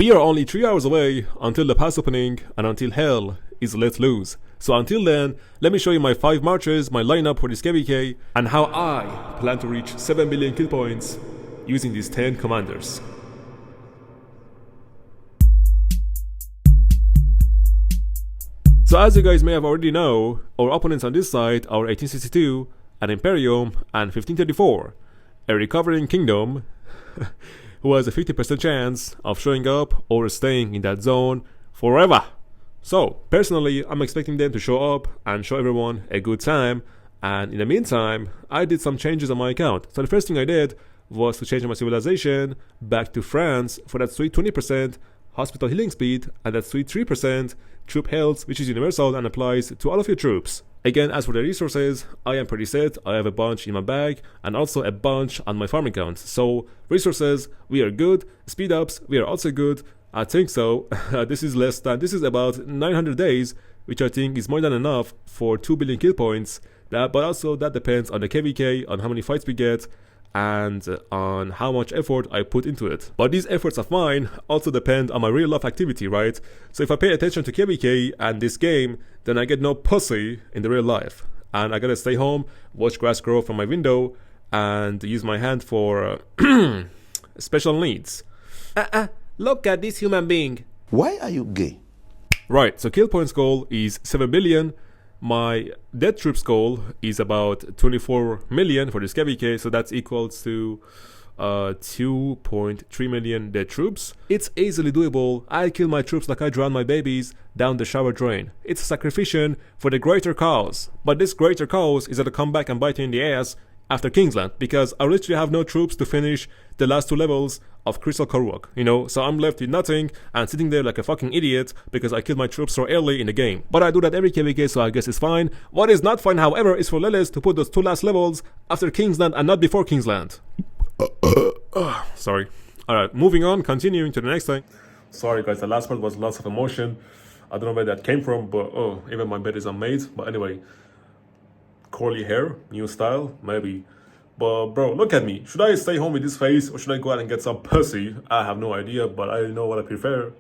We are only 3 hours away until the pass opening and until hell is let loose. So until then, let me show you my 5 marches, my lineup for this KVK, and how I plan to reach 7 billion kill points using these 10 commanders. So as you guys may have already know, our opponents on this side are 1862, an Imperium, and 1534, a recovering kingdom who has a 50% chance of showing up or staying in that zone forever. So, personally, I'm expecting them to show up and show everyone a good time, and in the meantime, I did some changes on my account. So the first thing I did was to change my civilization back to France for that sweet 20% hospital healing speed and that sweet 3% troop health, which is universal and applies to all of your troops. Again, as for the resources, I am pretty set. I have a bunch in my bag and also a bunch on my farm account. So resources, we are good. Speed ups, we are also good. I think so. This is about 900 days, which I think is more than enough for 2 billion kill points. But also that depends on the KVK, on how many fights we get, and on how much effort I put into it. But these efforts of mine also depend on my real life activity, right? So if I pay attention to KVK and this game, then I get no pussy in the real life. And I gotta stay home, watch grass grow from my window, and use my hand for special needs. Look at this human being. Why are you gay? Right, so kill points goal is 7 billion. My dead troops goal is about 24 million for this KVK, so that's equals to 2.3 million dead troops. It's easily doable. I kill my troops like I drown my babies down the shower drain. It's a sacrifice for the greater cause. But this greater cause is gonna come back and bite you in the ass after Kingsland, because I literally have no troops to finish the last 2 levels of 𝒟𝒹𝓎, you know, so I'm left with nothing and sitting there like a fucking idiot because I killed my troops so early in the game. But I do that every KVK, so I guess it's fine. What is not fine, however, is for Lilith to put those 2 last levels after Kingsland and not before Kingsland. Sorry. Alright, moving on, continuing to the next thing. Sorry guys, the last part was lots of emotion. I don't know where that came from, but even my bed is unmade. But anyway, curly hair, new style, maybe. But bro, look at me. Should I stay home with this face or should I go out and get some pussy? I have no idea, but I know what I prefer.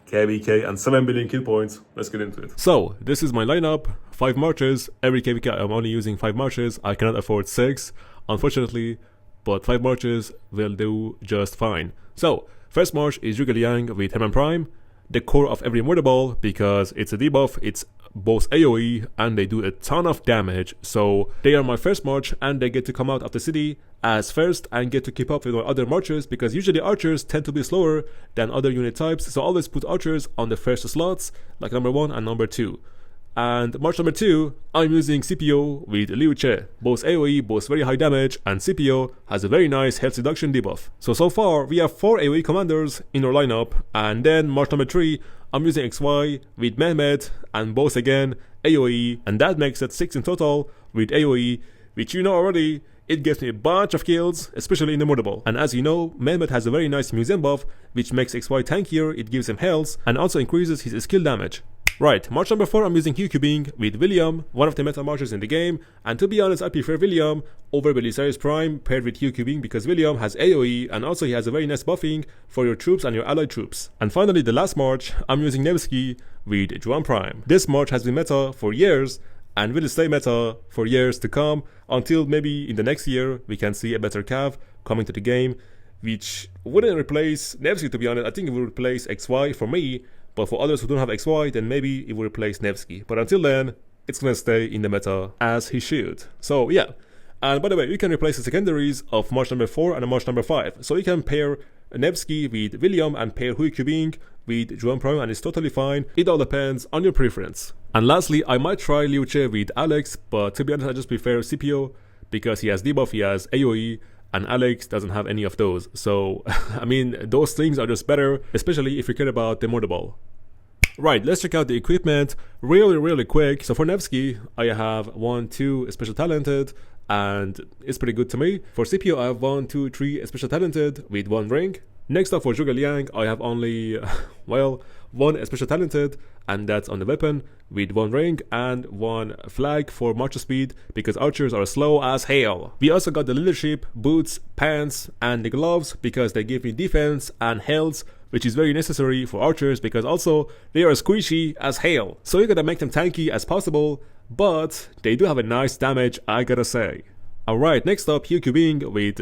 KVK and 7 billion kill points. Let's get into it. So, this is my lineup. 5 marches. Every KVK I'm only using 5 marches. I cannot afford 6, unfortunately, but 5 marches will do just fine. So, first march is Zhuge Liang with Hammond Prime. The core of every murder ball, because it's a debuff, it's both AoE and they do a ton of damage. So they are my first march and they get to come out of the city as first and get to keep up with my other marchers, because usually archers tend to be slower than other unit types. So always put archers on the first slots, like number 1 and number 2. And march number 2, I'm using 𝒟𝒹𝓎 with 𝒟𝒹𝓎, both AoE, both very high damage, and 𝒟𝒹𝓎 has a very nice health reduction debuff. So far we have 4 AoE commanders in our lineup, and then march number 3, I'm using XY with Mehmet, and both again AoE, and that makes it 6 in total with AoE, which you know already, it gives me a bunch of kills, especially in the murder ball. And as you know, Mehmet has a very nice museum buff, which makes XY tankier, it gives him health, and also increases his skill damage. Right, march number 4, I'm using 𝒟𝒹𝓎 with William, one of the meta marchers in the game, and to be honest, I prefer William over Belisarius Prime paired with 𝒟𝒹𝓎 because William has AoE and also he has a very nice buffing for your troops and your allied troops. And finally, the last march, I'm using Nevsky with Juan Prime. This march has been meta for years and will stay meta for years to come, until maybe in the next year we can see a better cav coming to the game, which wouldn't replace Nevsky, to be honest. I think it will replace XY for me. But for others who don't have XY, then maybe it will replace Nevsky. But until then, it's gonna stay in the meta as he should. So yeah. And by the way, you can replace the secondaries of march number 4 and march number 5. So you can pair Nevsky with William and pair 𝒟𝒹𝓎 with Juan Prime, and it's totally fine. It all depends on your preference. And lastly, I might try 𝒟𝒹𝓎 with Alex, but to be honest, I just prefer 𝒟𝒹𝓎 because he has debuff, he has AoE, and Alex doesn't have any of those. So, I mean, those things are just better, especially if you care about the murder ball. Right, let's check out the equipment really quick. So for Nevsky, I have 1, 2 special talented, and it's pretty good to me. For 𝒟𝒹𝓎, I have 1, 2, 3 special talented with 1 ring. Next up for Zhuge Liang, I have only, well, 1 special talented, and that's on the weapon with 1 ring and 1 flag for marcher speed because archers are slow as hell. We also got the leadership, boots, pants, and the gloves because they give me defense and health which is very necessary for archers because also they are squishy as hell. So you gotta make them tanky as possible, but they do have a nice damage, I gotta say. Alright, next up, 𝒟𝒹𝒹𝓎 with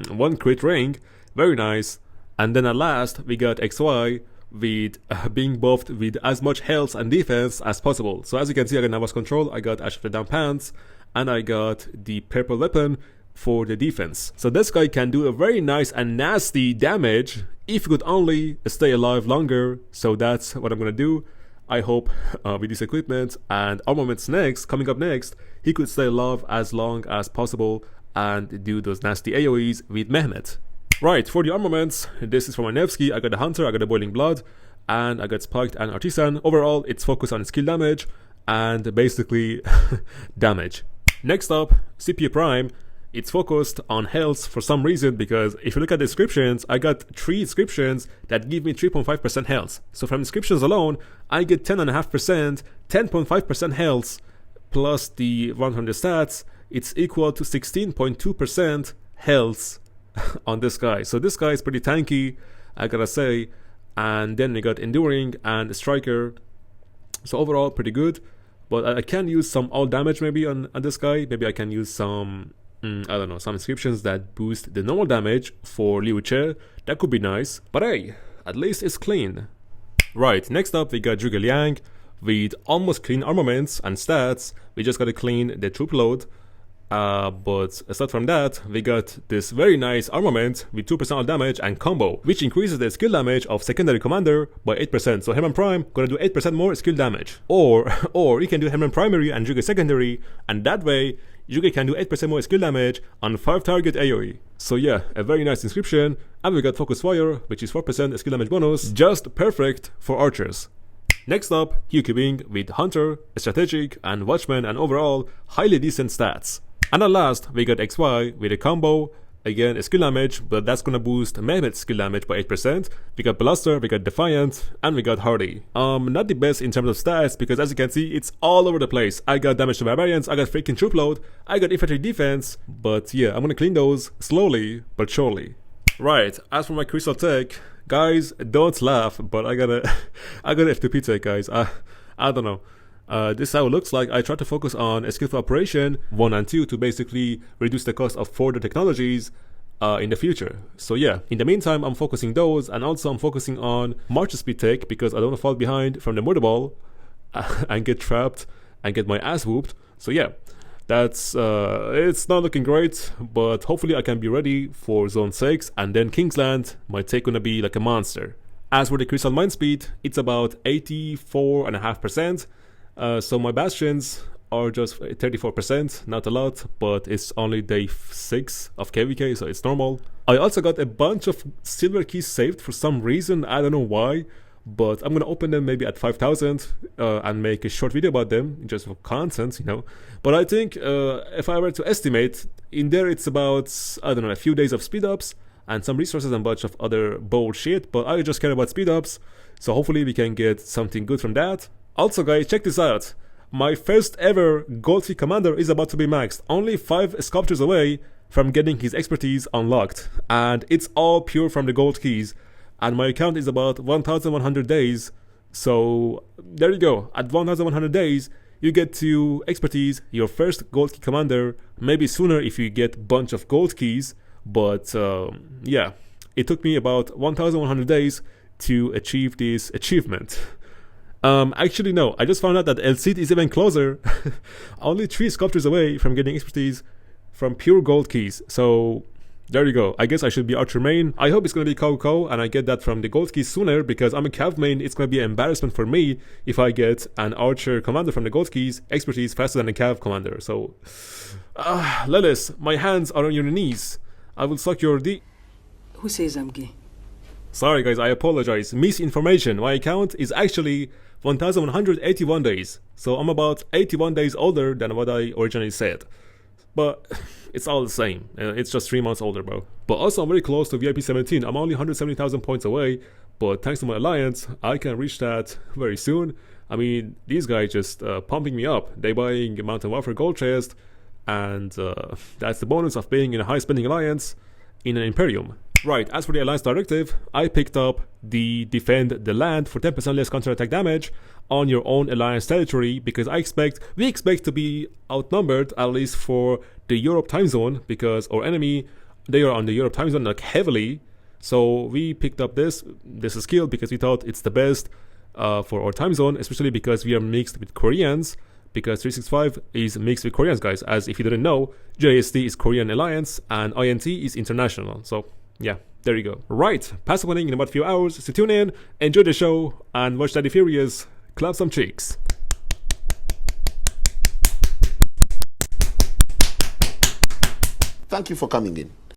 1 crit ring, very nice. And then at last, we got XY with being buffed with as much health and defense as possible. So as you can see, I got Nava's control, I got Ash of the Down Pants, and I got the purple weapon for the defense. So this guy can do a very nice and nasty damage if he could only stay alive longer. So that's what I'm gonna do. I hope with this equipment and armaments coming up next, he could stay alive as long as possible and do those nasty AoEs with Mehmet. Right, for the armaments, this is for my 𝒟𝒹𝒹𝓎, I got the Hunter, I got the Boiling Blood, and I got Spiked and Artisan. Overall, it's focused on skill damage and basically damage. Next up, 𝒟𝒹𝒹𝓎 Prime. It's focused on health for some reason because if you look at the descriptions, I got 3 descriptions that give me 3.5% health. So from descriptions alone, I get 10.5%, 10.5% health plus the 100 stats. It's equal to 16.2% health on this guy. So this guy is pretty tanky, I gotta say. And then we got Enduring and Striker. So overall, pretty good. But I can use some all damage maybe on this guy. Maybe I can use some I don't know, some inscriptions that boost the normal damage for 𝒟𝒹𝒹𝓎. That could be nice, but hey, at least it's clean. Right, next up we got Zhuge Liang with almost clean armaments and stats. We just gotta clean the troop load. But aside from that, we got this very nice armament with 2% all damage and combo, which increases the skill damage of secondary commander by 8%. So Hermann Prime gonna do 8% more skill damage. Or you can do Hermann primary and Zhuge secondary, and that way Zhuge can do 8% more skill damage on 5 target AoE. So yeah, a very nice inscription. And we got Focus Fire, which is 4% skill damage bonus, just perfect for archers. Next up, 𝒟𝒹𝒹𝓎 with Hunter, Strategic, and Watchman, and overall highly decent stats. And at last, we got XY with a combo, again a skill damage, but that's gonna boost Mehmet's skill damage by 8%. We got Blaster, we got Defiant, and we got Hardy. Not the best in terms of stats, because as you can see, it's all over the place. I got damage to barbarians, I got freaking troop load, I got infantry defense, but yeah, I'm gonna clean those slowly but surely. Right, as for my crystal tech, guys, don't laugh, but I got F2P tech, guys. I don't know. This is how it looks like. I try to focus on a skillful operation 1 and 2 to basically reduce the cost of further technologies in the future. So yeah, in the meantime, I'm focusing those, and also I'm focusing on march speed tech because I don't want to fall behind from the murder ball and get trapped and get my ass whooped. So yeah, that's it's not looking great, but hopefully I can be ready for zone 6, and then Kingsland, my tech gonna be like a monster. As for the crystal mind speed, it's about 84.5%. So my bastions are just 34%, not a lot, but it's only day 6 of KVK, so it's normal. I also got a bunch of silver keys saved for some reason, I don't know why, but I'm gonna open them maybe at 5,000 and make a short video about them, just for content, you know. But I think if I were to estimate, in there it's about, I don't know, a few days of speed ups and some resources and a bunch of other bullshit, but I just care about speed ups, so hopefully we can get something good from that. Also guys, check this out. My first ever gold key commander is about to be maxed, only 5 sculptures away from getting his expertise unlocked, and it's all pure from the gold keys, and my account is about 1100 days, so there you go. At 1100 days you get to expertise your first gold key commander, maybe sooner if you get bunch of gold keys, but yeah, it took me about 1100 days to achieve this achievement. Actually no, I just found out that El Cid is even closer, only 3 sculptures away from getting expertise from pure gold keys. So there you go. I guess I should be archer main. I hope it's gonna be 𝒟𝒹𝒹𝓎 and I get that from the gold keys sooner, because I'm a cav main. It's gonna be an embarrassment for me if I get an archer commander from the gold keys expertise faster than a cav commander. So Lelis, my hands are on your knees. I will suck your D. Who says I'm gay? Sorry guys, I apologize. Misinformation. My account is actually 1181 days, so I'm about 81 days older than what I originally said, but it's all the same. It's just 3 months older, bro. But also I'm very close to VIP 17. I'm only 170,000 points away, but thanks to my alliance I can reach that very soon. I mean, these guys just pumping me up. They buying Mountain Warfare gold chest, and that's the bonus of being in a high spending alliance in an Imperium. Right, as for the Alliance Directive, I picked up the Defend the Land for 10% less counterattack damage on your own Alliance territory because we expect to be outnumbered, at least for the Europe time zone, because our enemy, they are on the Europe time zone like heavily. So we picked up this skill because we thought it's the best for our time zone, especially because we are mixed with Koreans, because 365 is mixed with Koreans, guys. As if you didn't know, JST is Korean Alliance and INT is international. So yeah, there you go. Right, pass opening in about a few hours, so tune in, enjoy the show, and watch Daddy Furious clap some cheeks. Thank you for coming in.